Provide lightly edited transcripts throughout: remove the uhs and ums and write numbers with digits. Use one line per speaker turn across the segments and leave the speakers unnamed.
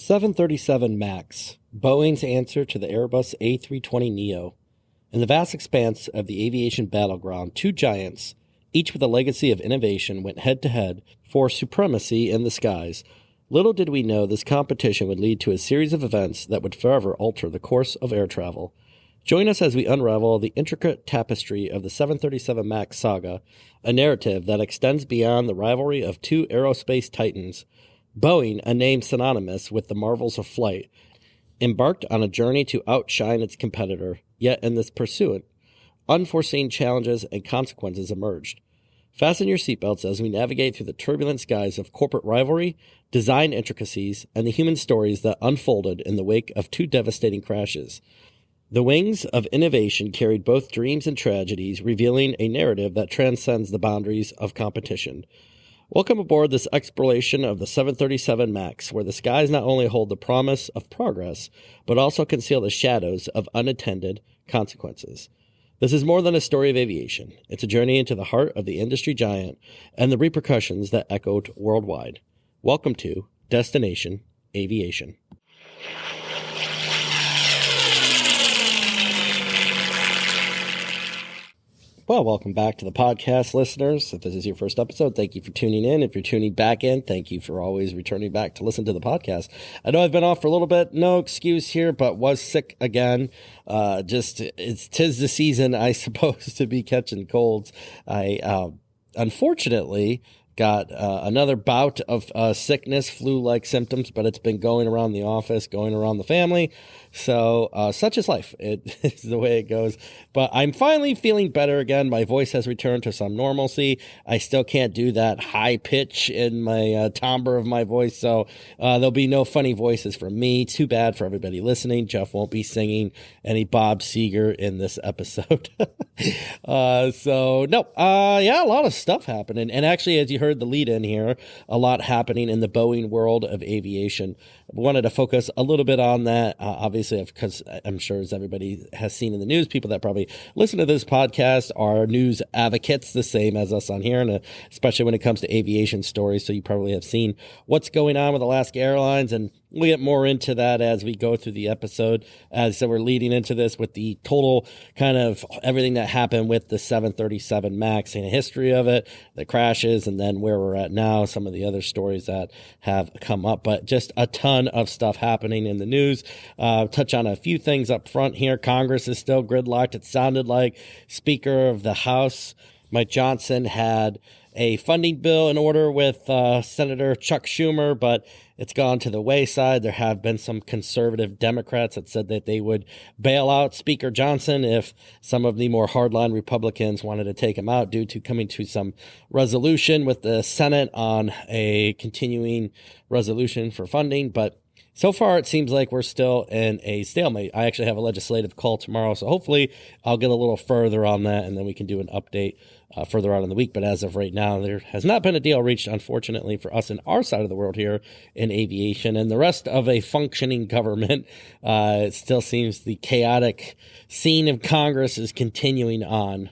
737 MAX, Boeing's answer to the Airbus A320neo. In the vast expanse of the aviation battleground, two giants, each with a legacy of innovation, went head-to-head for supremacy in the skies. Little did we know this competition would lead to a series of events that would forever alter the course of air travel. Join us as we unravel the intricate tapestry of the 737 MAX saga, a narrative that extends beyond the rivalry of two aerospace titans. Boeing, a name synonymous with the marvels of flight, embarked on a journey to outshine its competitor, yet in this pursuit, unforeseen challenges and consequences emerged. Fasten your seatbelts as we navigate through the turbulent skies of corporate rivalry, design intricacies, and the human stories that unfolded in the wake of two devastating crashes. The wings of innovation carried both dreams and tragedies, revealing a narrative that transcends the boundaries of competition. Welcome aboard this exploration of the 737 MAX, where the skies not only hold the promise of progress, but also conceal the shadows of unattended consequences. This is more than a story of aviation. It's a journey into the heart of the industry giant and the repercussions that echoed worldwide. Welcome to Destination-Aviation. Well, welcome back to the podcast, listeners. If this is your first episode, thank you for tuning in. If you're tuning back in, thank you for always returning back to listen to the podcast. I know I've been off for a little bit. No excuse here, but was sick again. Tis the season, I suppose, to be catching colds. I unfortunately got another bout of sickness, flu-like symptoms, but it's been going around the office, going around the family. So such is life. It is the way it goes. But I'm finally feeling better again. My voice has returned to some normalcy. I still can't do that high pitch in my timbre of my voice. So there'll be no funny voices from me. Too bad for everybody listening. Jeff won't be singing any Bob Seger in this episode. A lot of stuff happening. And actually, as you heard the lead in here, a lot happening in the Boeing world of aviation. I wanted to focus a little bit on that, obviously, because I'm sure as everybody has seen in the news, people that probably listen to this podcast are news advocates, the same as us on here, and especially when it comes to aviation stories. So you probably have seen what's going on with Alaska Airlines, and we'll get more into that as we go through the episode. So we're leading into this with the total kind of everything that happened with the 737 MAX and the history of it, the crashes, and then where we're at now, some of the other stories that have come up. But just a ton of stuff happening in the news. Touch on a few things up front here. Congress is still gridlocked. It sounded like Speaker of the House, Mike Johnson, had a funding bill in order with Senator Chuck Schumer, but it's gone to the wayside. There have been some conservative Democrats that said that they would bail out Speaker Johnson if some of the more hardline Republicans wanted to take him out due to coming to some resolution with the Senate on a continuing resolution for funding. But so far, it seems like we're still in a stalemate. I actually have a legislative call tomorrow, so hopefully I'll get a little further on that, and then we can do an update further on in the week. But as of right now, there has not been a deal reached, unfortunately, for us in our side of the world here in aviation. And the rest of a functioning government, it still seems the chaotic scene of Congress is continuing on.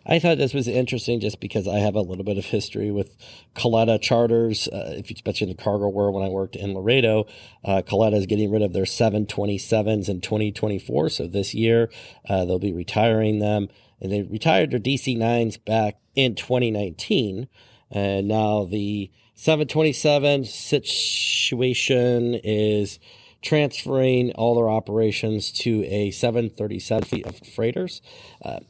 I thought this was interesting just because I have a little bit of history with Coletta charters, especially in the cargo world when I worked in Laredo. Coletta is getting rid of their 727s in 2024. So this year, they'll be retiring them. And they retired their DC-9s back in 2019. And now the 727 situation is transferring all their operations to a 737 fleet of freighters.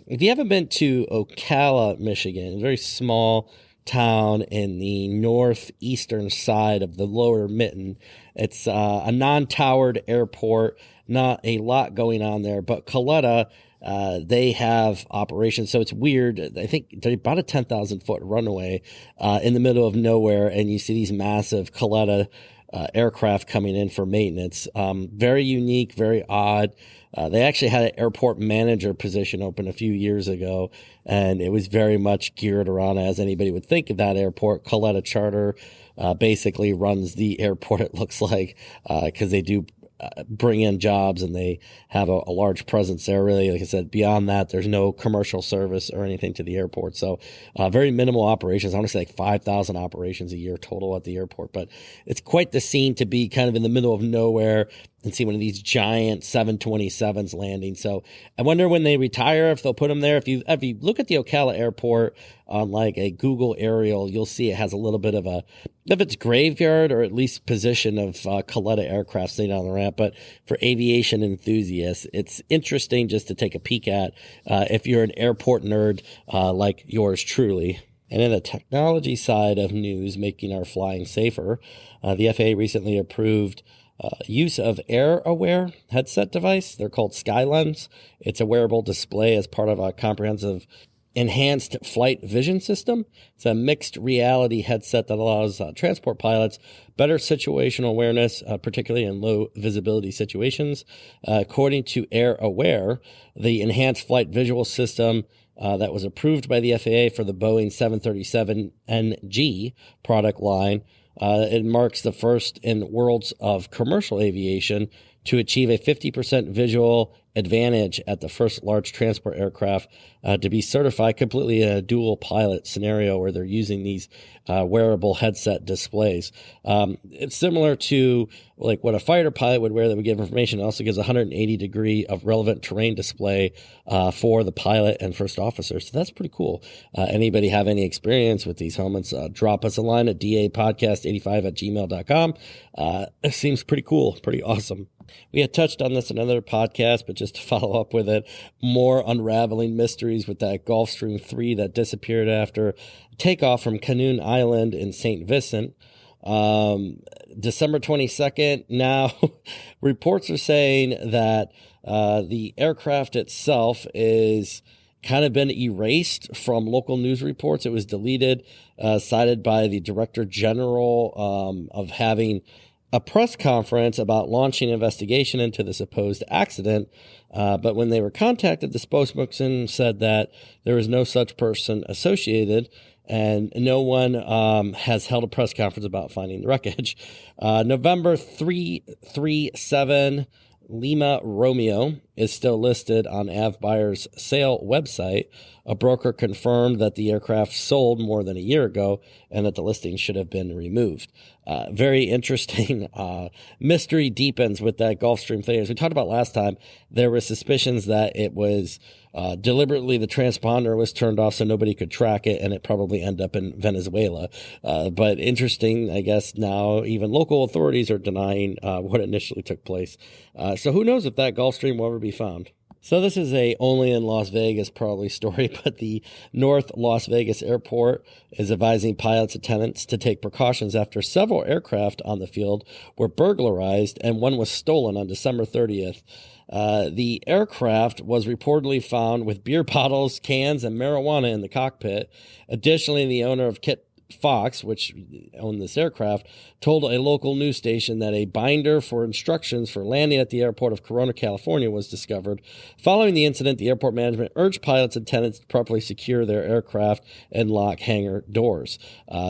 If you haven't been to Ocala, Michigan, a very small town in the northeastern side of the lower mitten, it's a non-towered airport, not a lot going on there, but Coletta, they have operations. So it's weird. I think they're about a 10,000 foot runway in the middle of nowhere, and you see these massive Coletta aircraft coming in for maintenance. Very unique, very odd. They actually had an airport manager position open a few years ago, and it was very much geared around, as anybody would think of that airport. Coletta Charter basically runs the airport, it looks like, because they do bring in jobs, and they have a large presence there. Really, like I said, beyond that, there's no commercial service or anything to the airport. So very minimal operations. I want to say like 5,000 operations a year total at the airport. But it's quite the scene to be kind of in the middle of nowhere and see one of these giant 727s landing. So I wonder when they retire, if they'll put them there. If you look at the Ocala airport on like a Google aerial, you'll see it has a little bit of its graveyard, or at least position of Coletta aircraft sitting on the ramp. But for aviation enthusiasts, it's interesting just to take a peek at if you're an airport nerd like yours truly. And in the technology side of news, making our flying safer, the FAA recently approved use of Air-Aware headset device. They're called SkyLens. It's a wearable display as part of a comprehensive enhanced flight vision system. It's a mixed reality headset that allows transport pilots better situational awareness, particularly in low visibility situations. According to Air-Aware, the enhanced flight visual system that was approved by the FAA for the Boeing 737NG product line, it marks the first in worlds of commercial aviation to achieve a 50% visual advantage at the first large transport aircraft to be certified completely in a dual pilot scenario where they're using these wearable headset displays. It's similar to like what a fighter pilot would wear that would give information. It also gives 180 degree of relevant terrain display for the pilot and first officer. So that's pretty cool. Anybody have any experience with these helmets, drop us a line at dapodcast85@gmail.com. It seems pretty cool, pretty awesome. We had touched on this in another podcast, but just to follow up with it, more unraveling mysteries with that Gulfstream 3 that disappeared after takeoff from Canoon Island in St. Vincent. December 22nd. Now, reports are saying that the aircraft itself is kind of been erased from local news reports. It was deleted, cited by the Director General of having a press conference about launching an investigation into the supposed accident. But when they were contacted, the spokesperson said that there was no such person associated, and no one has held a press conference about finding the wreckage. November 337 Lima Romeo is still listed on Avbuyer's sale website. A broker confirmed that the aircraft sold more than a year ago and that the listing should have been removed. Very interesting. Mystery deepens with that Gulfstream thing. As we talked about last time, there were suspicions that it was deliberately the transponder was turned off so nobody could track it, and it probably ended up in Venezuela. But interesting, I guess now even local authorities are denying what initially took place. So who knows if that Gulfstream will ever be found. So this is a only in Las Vegas probably story, but the North Las Vegas Airport is advising pilots and attendants to take precautions after several aircraft on the field were burglarized and one was stolen on December 30th. The aircraft was reportedly found with beer bottles, cans, and marijuana in the cockpit. Additionally, the owner of Kit Fox, which owned this aircraft, told a local news station that a binder for instructions for landing at the airport of Corona, California was discovered. Following the incident, the airport management urged pilots and attendants to properly secure their aircraft and lock hangar doors.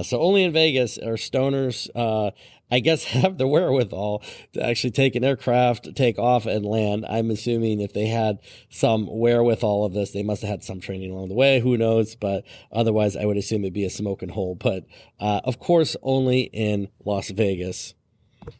So only in Vegas are stoners, I guess, have the wherewithal to actually take an aircraft, take off, and land. I'm assuming if they had some wherewithal of this, they must have had some training along the way. Who knows? But otherwise, I would assume it'd be a smoking hole. But of course, only in Las Vegas.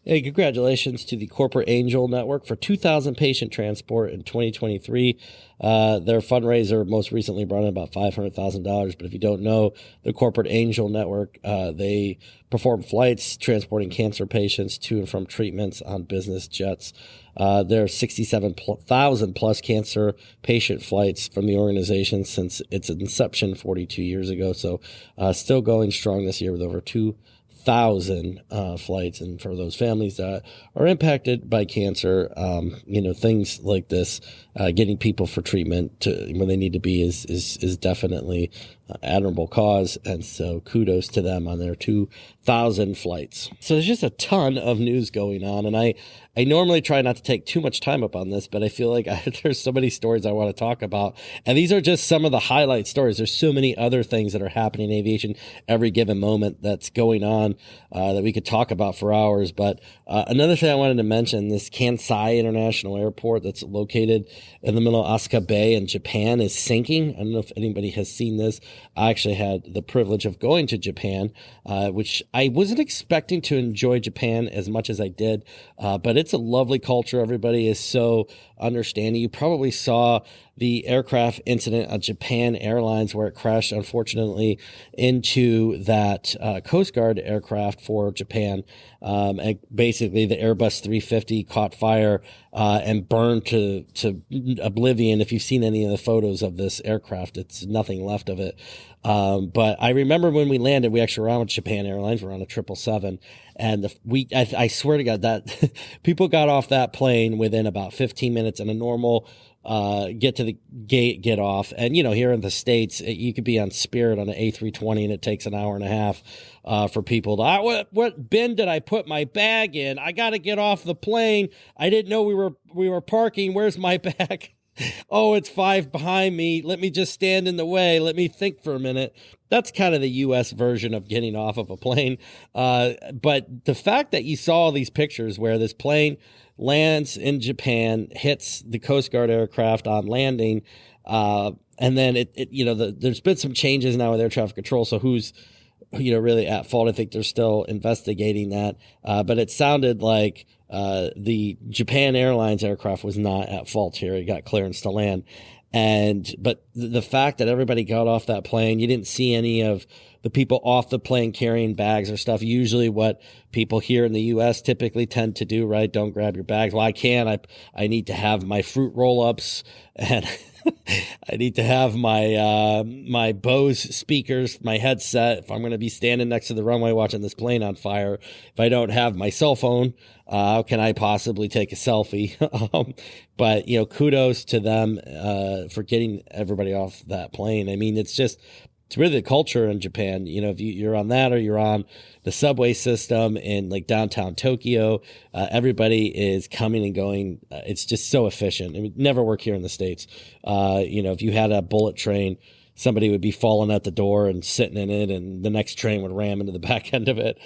Hey, congratulations to the Corporate Angel Network for 2,000 patient transport in 2023. Their fundraiser most recently brought in about $500,000. But if you don't know, the Corporate Angel Network, they perform flights transporting cancer patients to and from treatments on business jets. There are 67,000 plus cancer patient flights from the organization since its inception 42 years ago. So still going strong this year with over 2,000 flights. And for those families that are impacted by cancer, things like this, getting people for treatment when they need to be is definitely admirable cause. And so kudos to them on their 2,000 flights. So there's just a ton of news going on. And I normally try not to take too much time up on this, but I feel like there's so many stories I want to talk about. And these are just some of the highlight stories. There's so many other things that are happening in aviation every given moment that's going on that we could talk about for hours. But another thing I wanted to mention, this Kansai International Airport that's located in the middle of Asuka Bay in Japan is sinking. I don't know if anybody has seen this. I actually had the privilege of going to Japan, which I wasn't expecting to enjoy Japan as much as I did, but it's a lovely culture. Everybody is so understanding. You probably saw the aircraft incident on Japan Airlines where it crashed, unfortunately, into that Coast Guard aircraft for Japan. And basically, the Airbus 350 caught fire and burned to oblivion. If you've seen any of the photos of this aircraft, it's nothing left of it. But I remember when we landed, we actually were on with Japan Airlines. We're on a 777. And I swear to God that people got off that plane within about 15 minutes, and a normal get to the gate, get off. And, here in the States, you could be on Spirit on an A320 and it takes an hour and a half for people to, what bin did I put my bag in? I got to get off the plane. I didn't know we were parking. Where's my bag? Oh, it's 5 behind me. Let me just stand in the way. Let me think for a minute. That's kind of the U.S. version of getting off of a plane. But the fact that you saw these pictures where this plane lands in Japan, hits the Coast Guard aircraft on landing, and then there's been some changes now with air traffic control. So who's really at fault? I think they're still investigating that. But it sounded like the Japan Airlines aircraft was not at fault here. It got clearance to land. But the fact that everybody got off that plane, you didn't see any of the people off the plane carrying bags or stuff. Usually what people here in the U.S. typically tend to do, right? Don't grab your bags. Well, I can't. I need to have my fruit roll-ups, and I need to have my Bose speakers, my headset. If I'm going to be standing next to the runway watching this plane on fire, if I don't have my cell phone, how can I possibly take a selfie? But, kudos to them for getting everybody off that plane. I mean, it's really the culture in Japan. If you're on that, or you're on the subway system in like downtown Tokyo, everybody is coming and going. It's just so efficient. It would never work here in the States. If you had a bullet train, somebody would be falling at the door and sitting in it, and the next train would ram into the back end of it.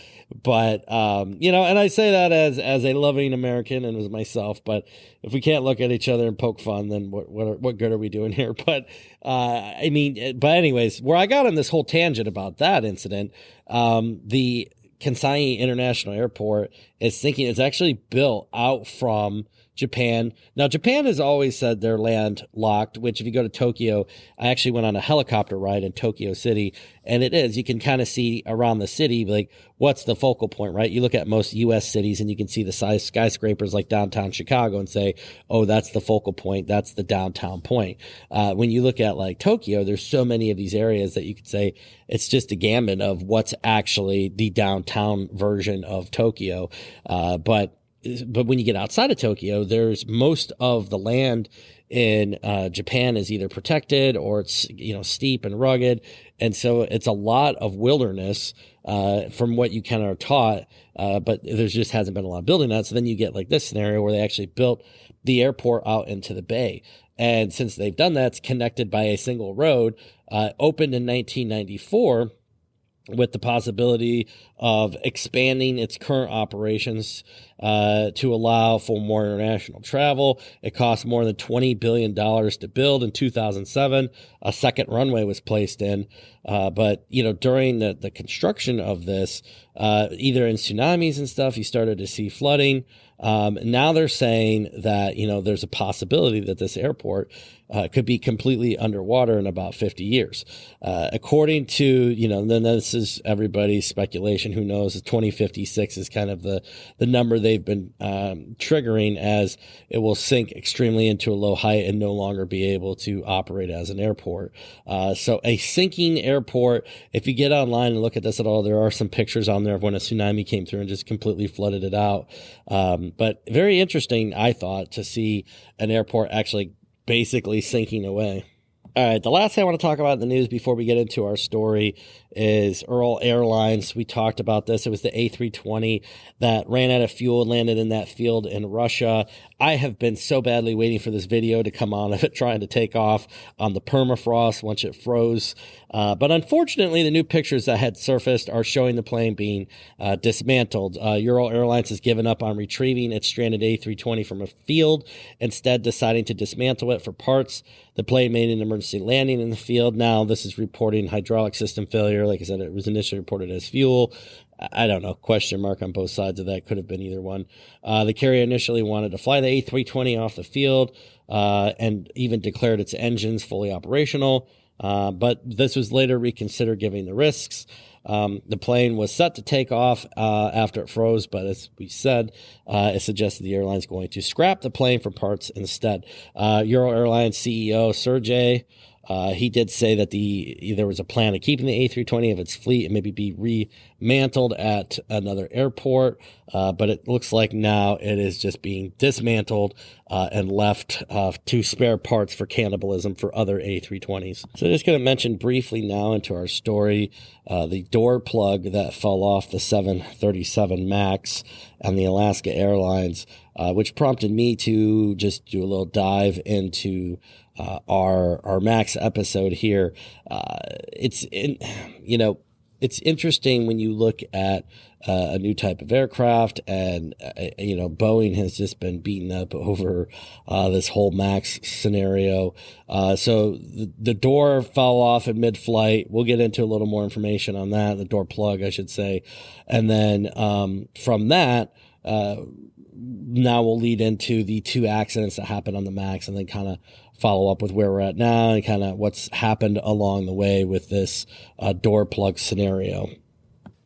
But, and I say that as a loving American and as myself, but if we can't look at each other and poke fun, then what good are we doing here? But, anyways, where I got on this whole tangent about that incident, the Kansai International Airport is it's actually built out from Japan. Now, Japan has always said they're landlocked, which if you go to Tokyo, I actually went on a helicopter ride in Tokyo City, and it is. You can kind of see around the city, like, what's the focal point, right? You look at most U.S. cities and you can see the size skyscrapers like downtown Chicago and say, oh, that's the focal point. That's the downtown point. When you look at like Tokyo, there's so many of these areas that you could say it's just a gambit of what's actually the downtown version of Tokyo. But when you get outside of Tokyo, there's most of the land in Japan is either protected or it's steep and rugged, and so it's a lot of wilderness from what you kind of are taught. But there just hasn't been a lot of building that. So then you get like this scenario where they actually built the airport out into the bay, and since they've done that, it's connected by a single road. Opened in 1994. With the possibility of expanding its current operations to allow for more international travel. It cost more than $20 billion to build in 2007. A second runway was placed in. But during the construction of this, either in tsunamis and stuff, you started to see flooding. Now they're saying that, there's a possibility that this airport could be completely underwater in about 50 years. According to, then this is everybody's speculation. Who knows? 2056 is kind of the number they've been triggering, as it will sink extremely into a low height and no longer be able to operate as an airport. So a sinking airport, if you get online and look at this at all, there are some pictures on there of when a tsunami came through and just completely flooded it out. But very interesting, I thought, to see an airport actually basically sinking away. All right, the last thing I want to talk about in the news before we get into our story is Earl Airlines. We talked about this. It was the A320 that ran out of fuel and landed in that field in Russia. I have been so badly waiting for this video to come on of it trying to take off on the permafrost once it froze. But unfortunately, the new pictures that had surfaced are showing the plane being dismantled. Ural Airlines has given up on retrieving its stranded A320 from a field, instead deciding to dismantle it for parts. The plane made an emergency landing in the field. Now this is reporting hydraulic system failure. Like I said, it was initially reported as fuel. I don't know, question mark on both sides of that. Could have been either one. The carrier initially wanted to fly the A320 off the field and even declared its engines fully operational. But this was later reconsidered given the risks. The plane was set to take off after it froze, but as we said, it suggested the airline's going to scrap the plane for parts instead. Ural Airlines CEO Sergey, he did say that there was a plan of keeping the A320 of its fleet and maybe be remantled at another airport, but it looks like now it is just being dismantled and left to spare parts for cannibalism for other A320s. So just going to mention briefly now into our story the door plug that fell off the 737 MAX and the Alaska Airlines, which prompted me to just do a little dive into our MAX episode here. It's interesting when you look at a new type of aircraft, and Boeing has just been beaten up over this whole MAX scenario. So the door fell off in mid-flight. We'll get into a little more information on that, the door plug, I should say. And then from that, now we'll lead into the two accidents that happened on the MAX, and then kind of follow up with where we're at now and kind of what's happened along the way with this door plug scenario.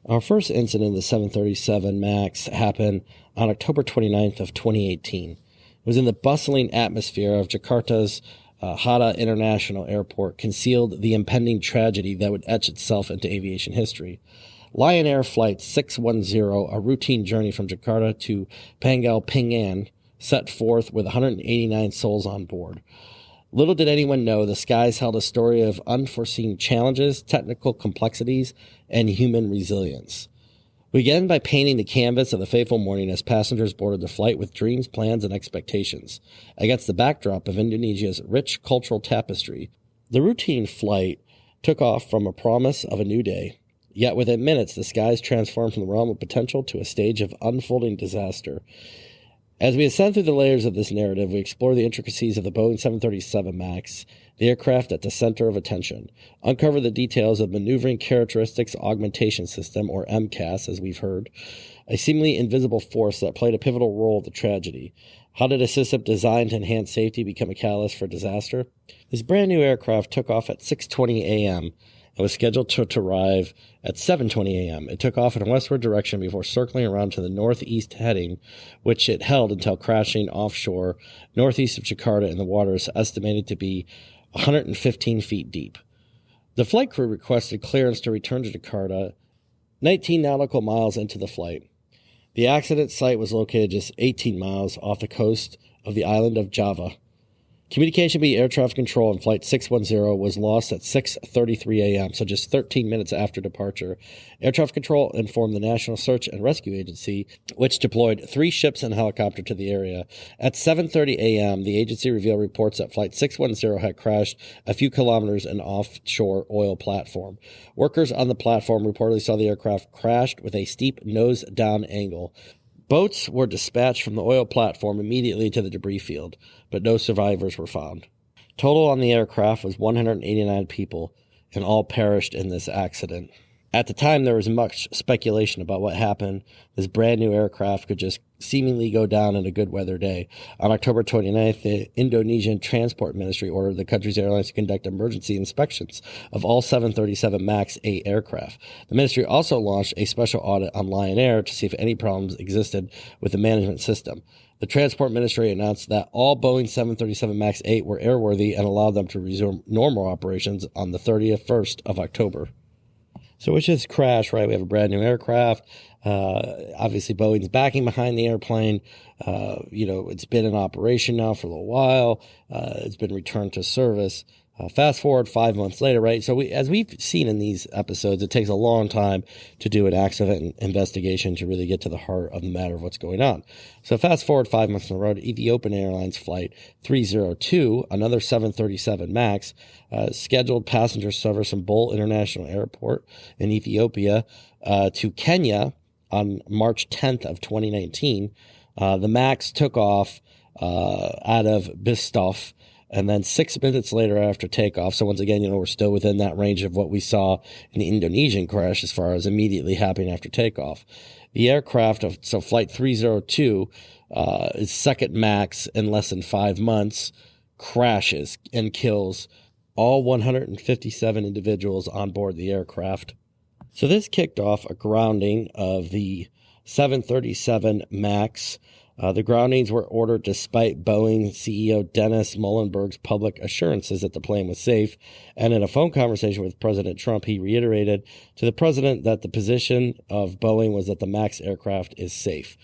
Our first incident of the 737 MAX happened on October 29th of 2018. It was in the bustling atmosphere of Jakarta's Hatta International Airport, concealed the impending tragedy that would etch itself into aviation history. Lion Air Flight 610, a routine journey from Jakarta to Pangkal Pingan, set forth with 189 souls on board. Little did anyone know the skies held a story of unforeseen challenges, technical complexities, and human resilience. We began by painting the canvas of the fateful morning as passengers boarded the flight with dreams, plans, and expectations. Against the backdrop of Indonesia's rich cultural tapestry, the routine flight took off from a promise of a new day. Yet within minutes, the skies transformed from the realm of potential to a stage of unfolding disaster. As we ascend through the layers of this narrative, we explore the intricacies of the Boeing 737 MAX, the aircraft at the center of attention, uncover the details of Maneuvering Characteristics Augmentation System, or MCAS, as we've heard, a seemingly invisible force that played a pivotal role in the tragedy. How did a system designed to enhance safety become a catalyst for disaster? This brand new aircraft took off at 6:20 a.m., and was scheduled to arrive at 7:20 a.m. It took off in a westward direction before circling around to the northeast heading, which it held until crashing offshore northeast of Jakarta in the waters estimated to be 115 feet deep. The flight crew requested clearance to return to Jakarta 19 nautical miles into the flight. The accident site was located just 18 miles off the coast of the island of Java. Communication via air traffic control on Flight 610 was lost at 6:33 a.m., so just 13 minutes after departure. Air traffic control informed the National Search and Rescue Agency, which deployed 3 ships and a helicopter to the area. At 7:30 a.m., the agency revealed reports that Flight 610 had crashed a few kilometers in an offshore oil platform. Workers on the platform reportedly saw the aircraft crashed with a steep nose-down angle. Boats were dispatched from the oil platform immediately to the debris field, but no survivors were found. Total on the aircraft was 189 people, and all perished in this accident. At the time, there was much speculation about what happened. This brand new aircraft could just seemingly go down in a good weather day. On October 29th, the Indonesian Transport Ministry ordered the country's airlines to conduct emergency inspections of all 737 MAX 8 aircraft. The ministry also launched a special audit on Lion Air to see if any problems existed with the management system. The Transport Ministry announced that all Boeing 737 MAX 8 were airworthy and allowed them to resume normal operations on the 31st of October. So with this crash, right, we have a brand new aircraft. Obviously, Boeing's backing behind the airplane. It's been in operation now for a little while. It's been returned to service. Fast forward 5 months later, right? So as we've seen in these episodes, it takes a long time to do an accident investigation to really get to the heart of the matter of what's going on. So fast forward 5 months on the road, Ethiopian Airlines Flight 302, another 737 MAX, scheduled passenger service from Bole International Airport in Ethiopia to Kenya on March 10th of 2019. The MAX took off out of Bistof. And then 6 minutes later after takeoff, so once again, we're still within that range of what we saw in the Indonesian crash as far as immediately happening after takeoff. The aircraft, so Flight 302, is second MAX in less than 5 months, crashes and kills all 157 individuals on board the aircraft. So this kicked off a grounding of the 737 MAX. The groundings were ordered despite Boeing CEO Dennis Muhlenberg's public assurances that the plane was safe. And in a phone conversation with President Trump, he reiterated to the president that the position of Boeing was that the MAX aircraft is safe.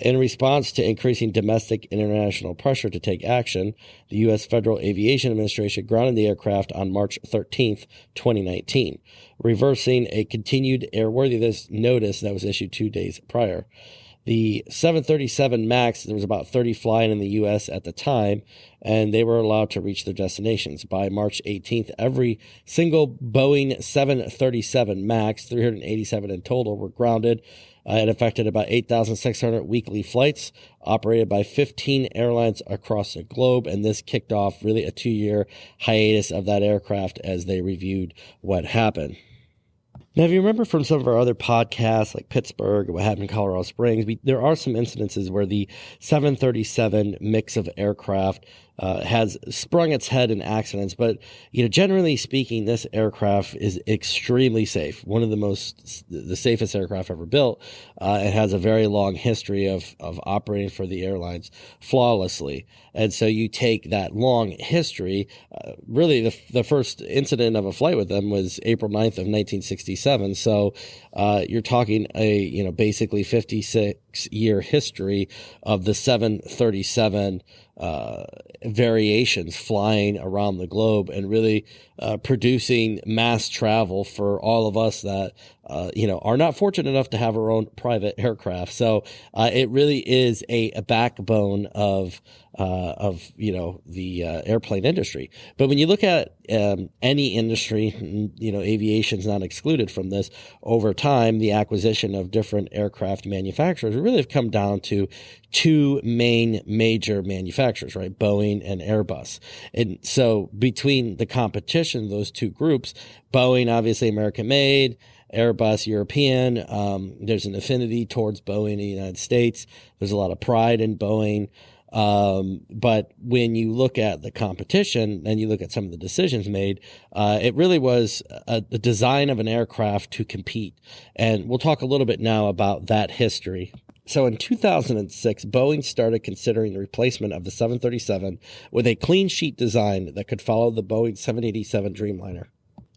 In response to increasing domestic and international pressure to take action, the U.S. Federal Aviation Administration grounded the aircraft on March 13th, 2019, reversing a continued airworthiness notice that was issued 2 days prior. The 737 MAX, there was about 30 flying in the U.S. at the time, and they were allowed to reach their destinations. By March 18th, every single Boeing 737 MAX, 387 in total, were grounded. It affected about 8,600 weekly flights operated by 15 airlines across the globe, and this kicked off really a 2-year hiatus of that aircraft as they reviewed what happened. Now, if you remember from some of our other podcasts, like Pittsburgh or what happened in Colorado Springs, there are some incidences where the 737 mix of aircraft has sprung its head in accidents. But, generally speaking, this aircraft is extremely safe. One of the safest aircraft ever built. It has a very long history of operating for the airlines flawlessly. And so you take that long history, really the first incident of a flight with them was April 9th of 1967. So you're talking a, basically 56-year history of the 737 variations flying around the globe and really producing mass travel for all of us that are not fortunate enough to have our own private aircraft. So it really is a backbone of the airplane industry. But when you look at any industry, aviation's not excluded from this. Over time, the acquisition of different aircraft manufacturers really have come down to two main major manufacturers, right? Boeing and Airbus. And so between the competition, those two groups, Boeing, obviously American made, Airbus, European. There's an affinity towards Boeing in the United States. There's a lot of pride in Boeing. But when you look at the competition and you look at some of the decisions made, it really was a design of an aircraft to compete. And we'll talk a little bit now about that history. So in 2006, Boeing started considering the replacement of the 737 with a clean sheet design that could follow the Boeing 787 Dreamliner.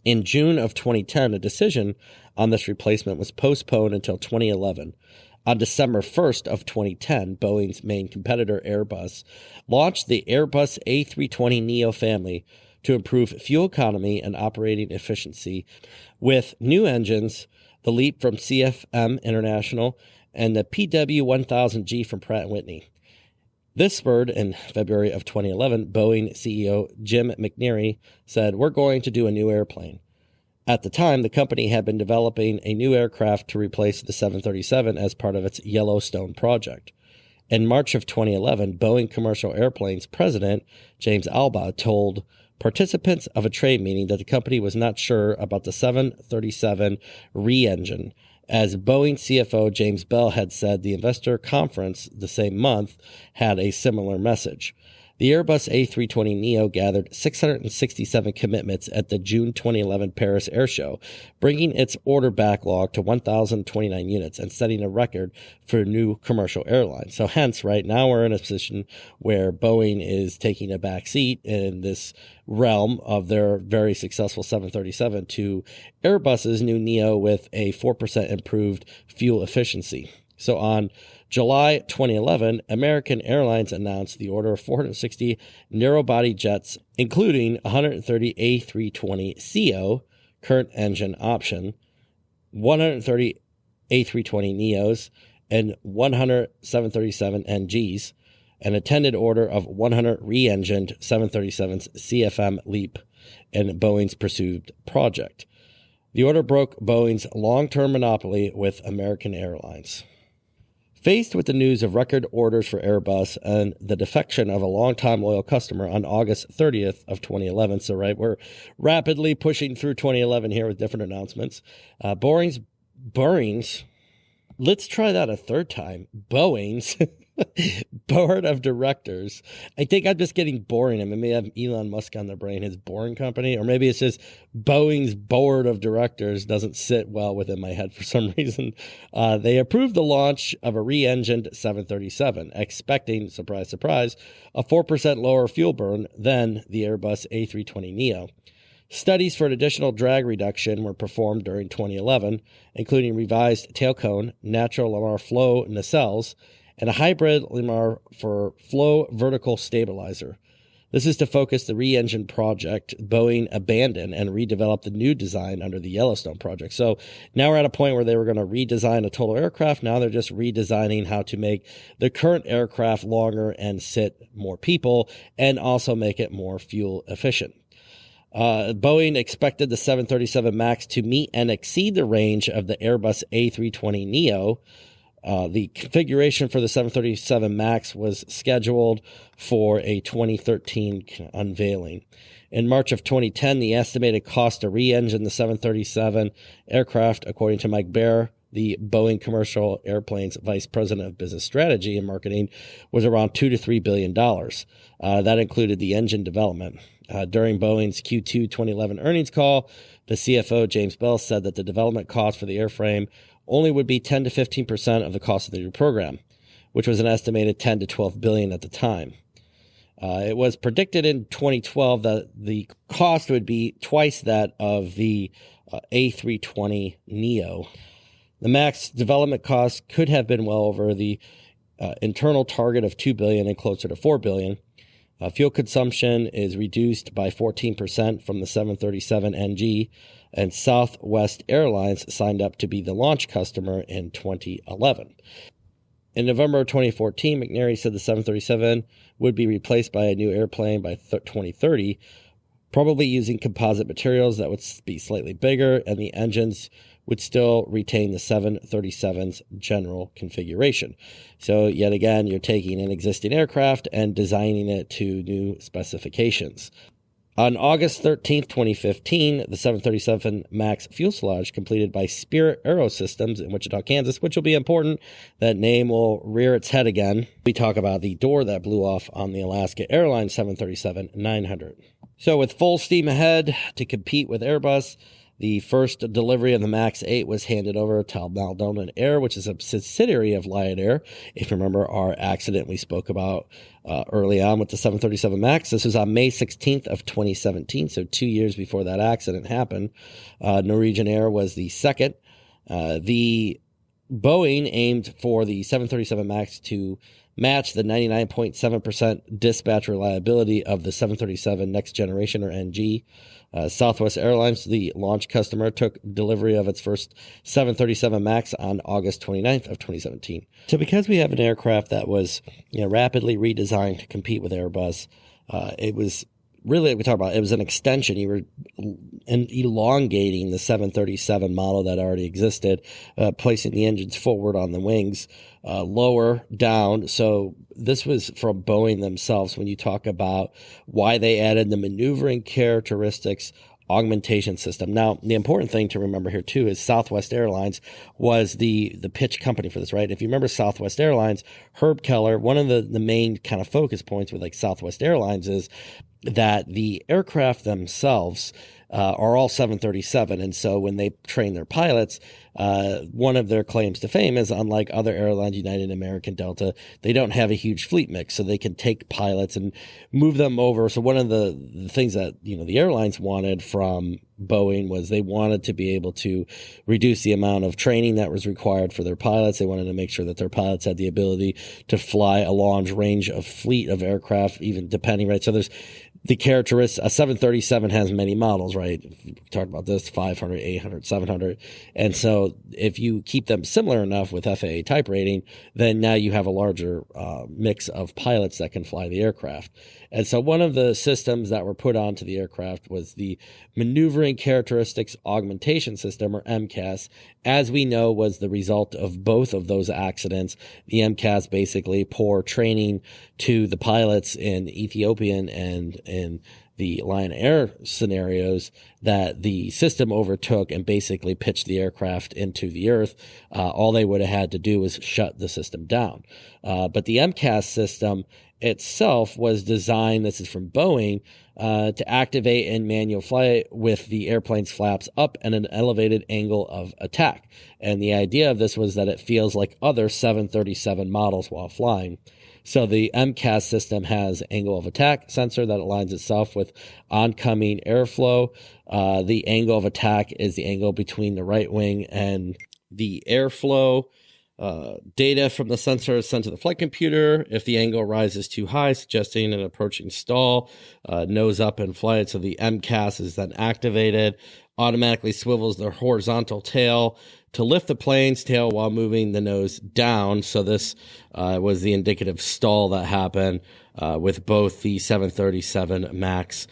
In June of 2010, a decision on this replacement was postponed until 2011. On December 1st of 2010, Boeing's main competitor, Airbus, launched the Airbus A320neo family to improve fuel economy and operating efficiency with new engines, the LEAP from CFM International, and the PW1000G from Pratt & Whitney. This spurred, in February of 2011, Boeing CEO Jim McNerney said, "We're going to do a new airplane." At the time, the company had been developing a new aircraft to replace the 737 as part of its Yellowstone project. In March of 2011, Boeing Commercial Airplanes president James Alba told participants of a trade meeting that the company was not sure about the 737 re-engine, as Boeing CFO James Bell had said the investor conference the same month had a similar message. The Airbus A320neo gathered 667 commitments at the June 2011 Paris Air Show, bringing its order backlog to 1,029 units and setting a record for new commercial airlines. So hence, right now we're in a position where Boeing is taking a back seat in this realm of their very successful 737 to Airbus's new neo with a 4% improved fuel efficiency. So on July 2011, American Airlines announced the order of 460 narrow-body jets, including 130 A320ceo, current engine option, 130 A320neos, and 100 737NGs, an intended order of 100 re-engined 737s CFM LEAP in Boeing's pursued project. The order broke Boeing's long-term monopoly with American Airlines. Faced with the news of record orders for Airbus and the defection of a longtime loyal customer on August 30th of 2011, so right, we're rapidly pushing through 2011 here with different announcements. Boeing's, let's try that a third time. Boeing's board of directors. I think I'm just getting boring. I mean, maybe I have Elon Musk on their brain, his boring company, or maybe it's just Boeing's board of directors doesn't sit well within my head for some reason. They approved the launch of a re-engined 737, expecting, surprise, surprise, a 4% lower fuel burn than the Airbus A320neo. Studies for an additional drag reduction were performed during 2011, including revised tail cone, natural Lamar flow nacelles, and a hybrid Lamar for flow vertical stabilizer. This is to focus the re-engine project Boeing abandoned and redevelop the new design under the Yellowstone project. So now we're at a point where they were going to redesign a total aircraft. Now they're just redesigning how to make the current aircraft longer and sit more people and also make it more fuel efficient. Boeing expected the 737 MAX to meet and exceed the range of the Airbus A320neo. The configuration for the 737 MAX was scheduled for a 2013 unveiling. In March of 2010, the estimated cost to re-engine the 737 aircraft, according to Mike Baer, the Boeing Commercial Airplanes Vice President of Business Strategy and Marketing, was around $2 to $3 billion. That included the engine development. During Boeing's Q2 2011 earnings call, the CFO, James Bell, said that the development cost for the airframe only would be 10 to 15% of the cost of the new program, which was an estimated 10 to 12 billion at the time. It was predicted in 2012 that the cost would be twice that of the A320neo. The MAX development cost could have been well over the internal target of $2 billion and closer to $4 billion. Fuel consumption is reduced by 14% from the 737NG, and Southwest Airlines signed up to be the launch customer in 2011. In November of 2014, McNary said the 737 would be replaced by a new airplane by 2030, probably using composite materials that would be slightly bigger, and the engines would still retain the 737's general configuration. So yet again, you're taking an existing aircraft and designing it to new specifications. On August 13th, 2015, the 737 MAX fuselage completed by Spirit Aerosystems in Wichita, Kansas, which will be important. That name will rear its head again. We talk about the door that blew off on the Alaska Airlines 737-900. So with full steam ahead to compete with Airbus, the first delivery of the MAX 8 was handed over to Maldonado Air, which is a subsidiary of Lion Air. If you remember our accident we spoke about early on with the 737 MAX, this was on May 16th of 2017, so 2 years before that accident happened. Norwegian Air was the second. The Boeing aimed for the 737 MAX to match the 99.7% dispatch reliability of the 737 Next Generation, or NG. Southwest Airlines, the launch customer, took delivery of its first 737 MAX on August 29th of 2017. So because we have an aircraft that was rapidly redesigned to compete with Airbus, it was really, we talk about, it was an extension. You were elongating the 737 model that already existed, placing the engines forward on the wings, lower down. So this was from Boeing themselves when you talk about why they added the maneuvering characteristics augmentation system. Now, the important thing to remember here too is Southwest Airlines was the pitch company for this, right? If you remember Southwest Airlines, Herb Keller, one of the main kind of focus points with like Southwest Airlines is that the aircraft themselves are all 737. And so when they train their pilots, one of their claims to fame is, unlike other airlines, United, American, Delta, they don't have a huge fleet mix, so they can take pilots and move them over. So one of the things that, the airlines wanted from Boeing was they wanted to be able to reduce the amount of training that was required for their pilots. They wanted to make sure that their pilots had the ability to fly a large range of fleet of aircraft, even depending, right? So there's the characteristics. A 737 has many models, right? We talked about this, 500, 800, 700. And so if you keep them similar enough with FAA type rating, then now you have a larger mix of pilots that can fly the aircraft. And so one of the systems that were put onto the aircraft was the Maneuvering Characteristics Augmentation System, or MCAS. As we know, was the result of both of those accidents. The MCAS basically poor training to the pilots in Ethiopian and in the Lion Air scenarios that the system overtook and basically pitched the aircraft into the earth. All they would have had to do was shut the system down. But the MCAS system itself was designed, this is from Boeing, to activate in manual flight with the airplane's flaps up and an elevated angle of attack. And the idea of this was that it feels like other 737 models while flying. So the MCAS system has angle of attack sensor that aligns itself with oncoming airflow. The angle of attack is the angle between the right wing and the airflow. Data from the sensor is sent to the flight computer. If the angle rises too high, suggesting an approaching stall, nose up in flight. So the MCAS is then activated, automatically swivels the horizontal tail to lift the plane's tail while moving the nose down. So this was the indicative stall that happened with both the 737 MAX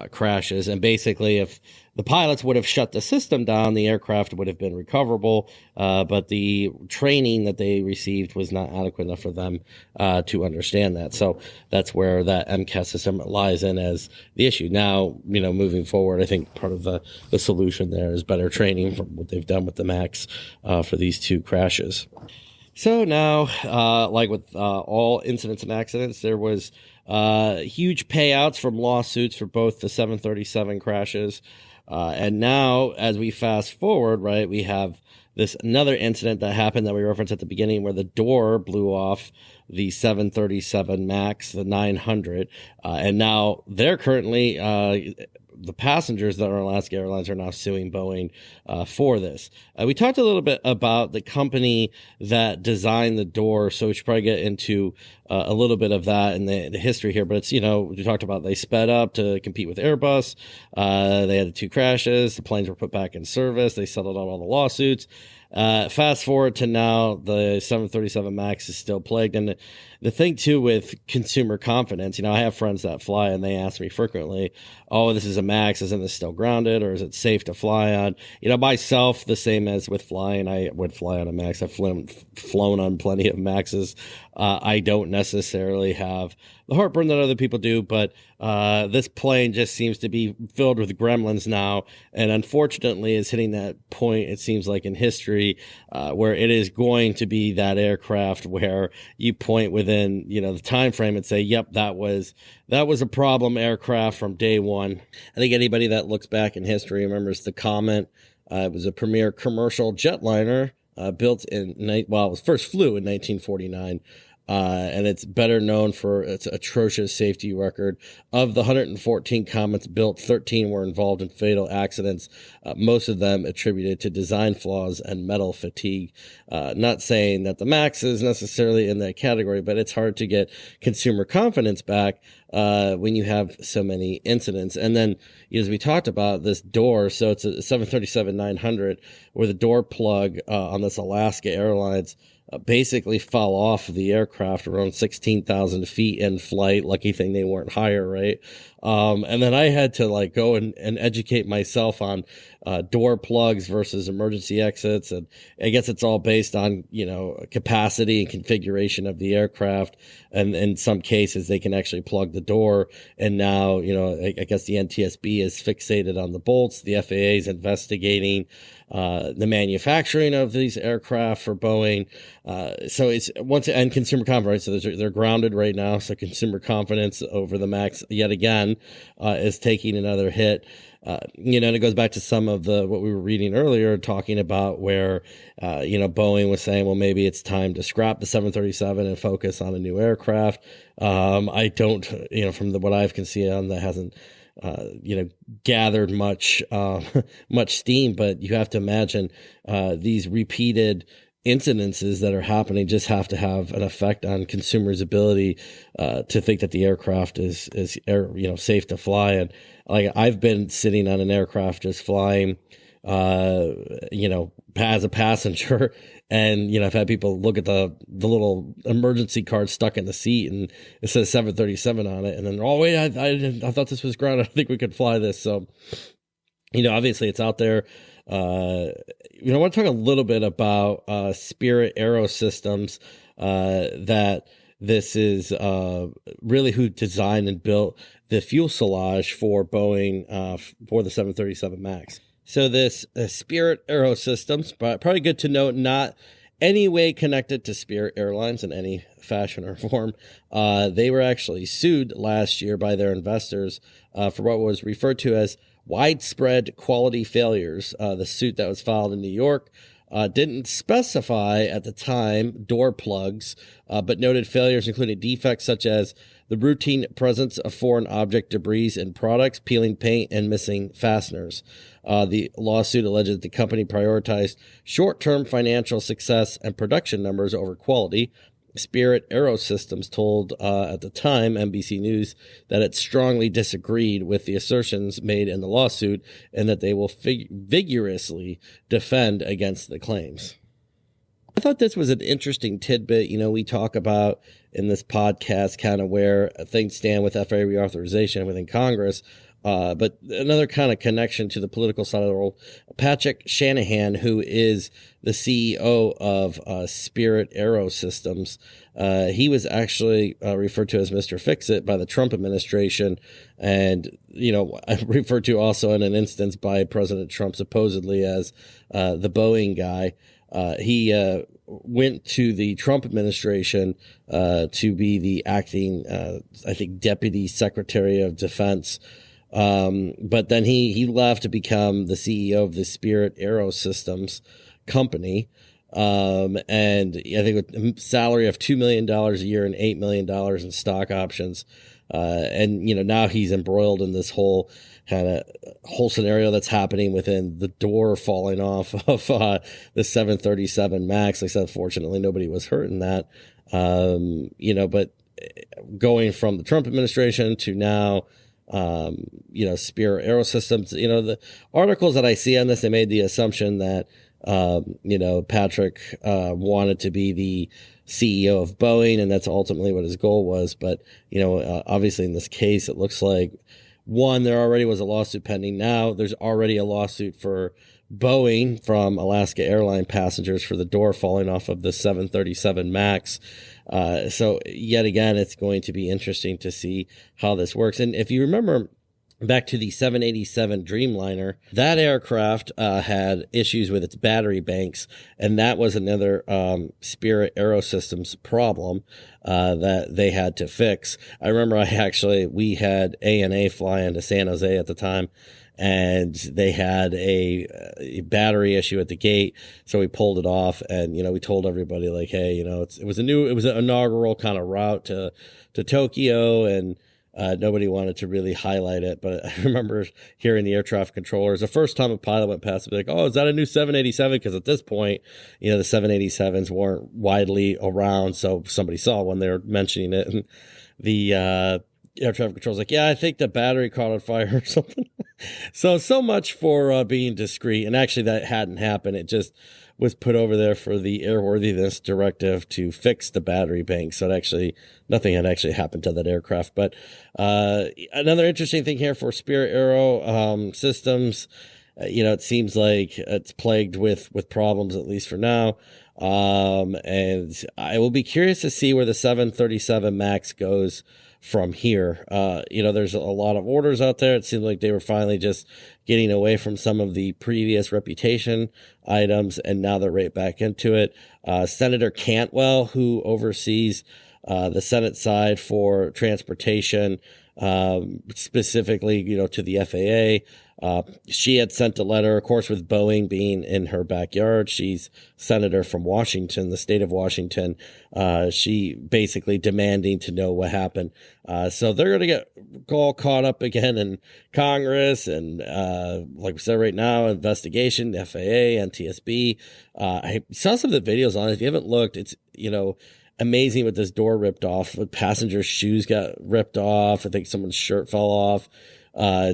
crashes. And basically, if the pilots would have shut the system down, the aircraft would have been recoverable, but the training that they received was not adequate enough for them to understand that. So that's where that MCAS system lies in as the issue. Now, moving forward, I think part of the solution there is better training from what they've done with the MAX for these two crashes. So now, like with all incidents and accidents, there was huge payouts from lawsuits for both the 737 crashes. And now, as we fast forward, right, we have this another incident that happened that we referenced at the beginning where the door blew off the 737 MAX, the 900. And now they're currently, the passengers that are Alaska Airlines are now suing Boeing for this. We talked a little bit about the company that designed the door, so we should probably get into a little bit of that and the history here. But it's, we talked about they sped up to compete with Airbus. They had the two crashes. The planes were put back in service. They settled on all the lawsuits. Fast forward to now, the 737 MAX is still plagued. And the thing, too, with consumer confidence, I have friends that fly and they ask me frequently, oh, this is a MAX. Isn't this still grounded, or is it safe to fly on? Myself, the same as with flying, I would fly on a MAX. I've flown on plenty of MAXes. I don't necessarily have the heartburn that other people do, but this plane just seems to be filled with gremlins now, and unfortunately is hitting that point, it seems like, in history where it is going to be that aircraft where you point within the time frame and say, yep, that was a problem aircraft from day one. I think anybody that looks back in history remembers the Comet. It was a premier commercial jetliner built it was first flew in 1949. And it's better known for its atrocious safety record. Of the 114 Comets built, 13 were involved in fatal accidents, most of them attributed to design flaws and metal fatigue. Not saying that the MAX is necessarily in that category, but it's hard to get consumer confidence back when you have so many incidents. And then, as we talked about, this door, so it's a 737-900 where the door plug on this Alaska Airlines basically fell off the aircraft around 16,000 feet in flight. Lucky thing they weren't higher, right? And then I had to go and educate myself on door plugs versus emergency exits. And I guess it's all based on, capacity and configuration of the aircraft. And in some cases, they can actually plug the door. And now, I guess the NTSB is fixated on the bolts. The FAA is investigating the manufacturing of these aircraft for Boeing. So it's and consumer confidence. So they're grounded right now. So consumer confidence over the MAX yet again again is taking another hit. And it goes back to some of what we were reading earlier, talking about where, Boeing was saying, well, maybe it's time to scrap the 737 and focus on a new aircraft. I don't, from what I can see on that hasn't, gathered much steam, but you have to imagine, these repeated incidences that are happening just have to have an effect on consumers' ability to think that the aircraft is safe to fly. And like I've been sitting on an aircraft just flying, as a passenger, and I've had people look at the little emergency card stuck in the seat, and it says 737 on it, and then wait, I thought this was ground. I don't think we could fly this. So, obviously it's out there. I want to talk a little bit about Spirit Aerosystems, that this is really who designed and built the fuselage for Boeing for the 737 MAX. So this Spirit Aerosystems, probably good to note, not any way connected to Spirit Airlines in any fashion or form. They were actually sued last year by their investors for what was referred to as widespread quality failures. The suit that was filed in New York didn't specify at the time door plugs, but noted failures including defects such as the routine presence of foreign object debris in products, peeling paint, and missing fasteners. The lawsuit alleged that the company prioritized short-term financial success and production numbers over quality. Spirit Aerosystems told at the time NBC News that it strongly disagreed with the assertions made in the lawsuit and that they will vigorously defend against the claims. I thought this was an interesting tidbit. We talk about in this podcast kind of where things stand with FAA reauthorization within Congress. But another kind of connection to the political side of the world, Patrick Shanahan, who is the CEO of Spirit Aerosystems, he was actually referred to as Mr. Fix-It by the Trump administration, and referred to also in an instance by President Trump supposedly as the Boeing guy. He went to the Trump administration to be the acting, I think, Deputy Secretary of Defense. But then he left to become the CEO of the Spirit Aerosystems company. And I think with a salary of $2 million a year and $8 million in stock options. And now he's embroiled in this whole scenario that's happening within the door falling off of, the 737 MAX. Like I said, fortunately, nobody was hurt in that. But going from the Trump administration to now, Spirit Aerosystems, the articles that I see on this, they made the assumption that, Patrick, wanted to be the CEO of Boeing, and that's ultimately what his goal was. But, obviously in this case, it looks like there already was a lawsuit pending. Now there's already a lawsuit for Boeing from Alaska Airlines passengers for the door falling off of the 737 MAX. So yet again, it's going to be interesting to see how this works. And if you remember back to the 787 Dreamliner, that aircraft had issues with its battery banks, and that was another Spirit Aerosystems problem that they had to fix. I remember we had ANA fly into San Jose at the time, and they had a battery issue at the gate. So we pulled it off, and, we told everybody like, hey, it was an inaugural kind of route to Tokyo, and nobody wanted to really highlight it. But I remember hearing the air traffic controllers, the first time a pilot went past, be like, oh, is that a new 787? Because at this point, the 787s weren't widely around. So somebody saw when they were mentioning it, and the air traffic control's like, yeah, I think the battery caught on fire or something. So much for being discreet. And actually that hadn't happened. It just was put over there for the airworthiness directive to fix the battery bank. So nothing had actually happened to that aircraft. But another interesting thing here for Spirit Aero Systems, it seems like it's plagued with problems, at least for now. And I will be curious to see where the 737 MAX goes from here. There's a lot of orders out there. It seemed like they were finally just getting away from some of the previous reputation items, and now they're right back into it. Senator Cantwell, who oversees the Senate side for transportation, specifically, to the FAA. She had sent a letter, of course, with Boeing being in her backyard. She's senator from Washington, the state of Washington. She basically demanding to know what happened. So they're going to get all caught up again in Congress. And like we said right now, investigation, FAA, NTSB. I saw some of the videos on it. If you haven't looked, it's, amazing with this door ripped off. The passenger's shoes got ripped off. I think someone's shirt fell off.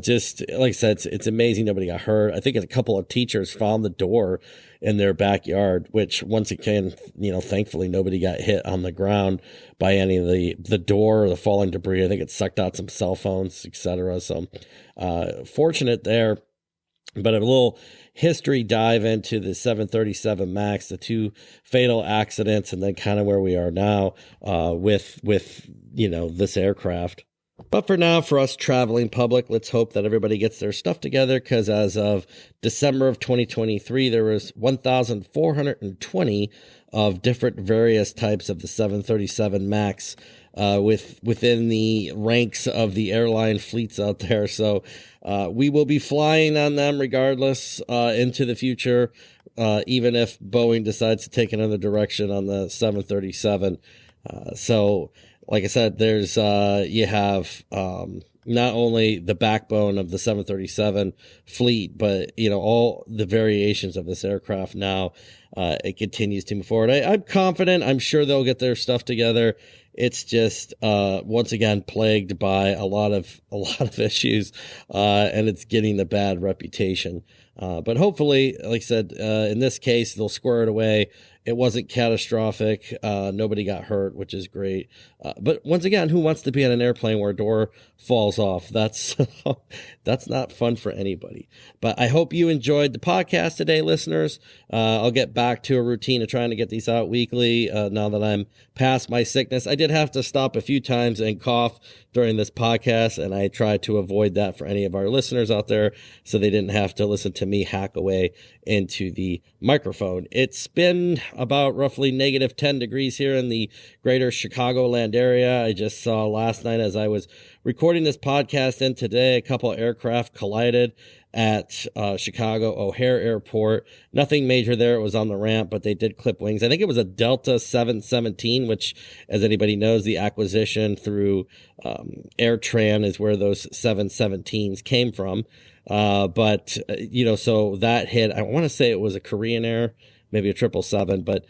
Just like I said, it's amazing nobody got hurt. I think a couple of teachers found the door in their backyard, which once again, thankfully nobody got hit on the ground by any of the door or the falling debris. I think it sucked out some cell phones, etc. So, fortunate there. But a little history dive into the 737 MAX, the two fatal accidents, and then kind of where we are now, with this aircraft. But for now, for us traveling public, let's hope that everybody gets their stuff together, because as of December of 2023, there was 1,420 of different various types of the 737 MAX within the ranks of the airline fleets out there. So we will be flying on them regardless into the future, even if Boeing decides to take another direction on the 737. So like I said, there's you have not only the backbone of the 737 fleet, but all the variations of this aircraft now. It continues to move forward. I'm confident. I'm sure they'll get their stuff together. It's just once again plagued by a lot of issues, and it's getting the bad reputation. But hopefully, like I said, in this case, they'll square it away. It wasn't catastrophic. Nobody got hurt, which is great. But once again, who wants to be on an airplane where a door falls off? That's not fun for anybody. But I hope you enjoyed the podcast today, listeners. I'll get back to a routine of trying to get these out weekly now that I'm past my sickness. I did have to stop a few times and cough during this podcast, and I tried to avoid that for any of our listeners out there so they didn't have to listen to me hack away into the microphone. It's been about roughly negative 10 degrees here in the greater Chicagoland area. I just saw last night as I was recording this podcast, and today a couple of aircraft collided at Chicago O'Hare Airport. Nothing major there. It was on the ramp, but they did clip wings. I think it was a Delta 717, which, as anybody knows, the acquisition through AirTran is where those 717s came from. But so that hit, I want to say it was a Korean Air, maybe a 777, but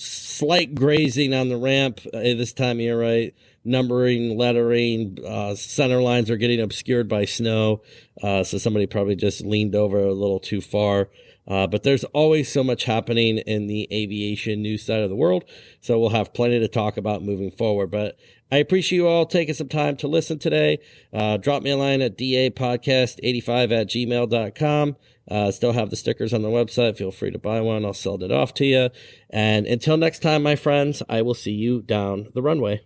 slight grazing on the ramp this time of year, right? Numbering, lettering, center lines are getting obscured by snow. So somebody probably just leaned over a little too far. But there's always so much happening in the aviation news side of the world. So we'll have plenty to talk about moving forward. But I appreciate you all taking some time to listen today. Drop me a line at dapodcast85@gmail.com. Still have the stickers on the website. Feel free to buy one. I'll sell it off to you. And until next time, my friends, I will see you down the runway.